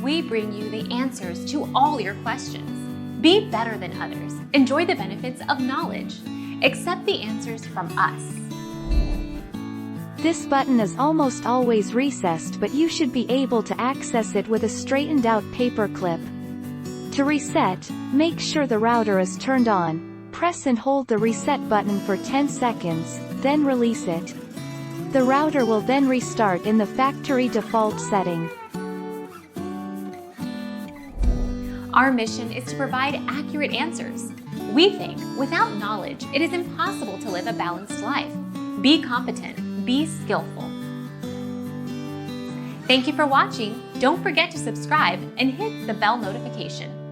we bring you the answers to all your questions. Be better than others. Enjoy the benefits of knowledge. Accept the answers from us. This button is almost always recessed, but you should be able to access it with a straightened out paper clip. To reset, make sure the router is turned on. Press and hold the reset button for 10 seconds, then release it. The router will then restart in the factory default setting. Our mission is to provide accurate answers. We think without knowledge, it is impossible to live a balanced life. Be competent, be skillful. Thank you for watching. Don't forget to subscribe and hit the bell notification.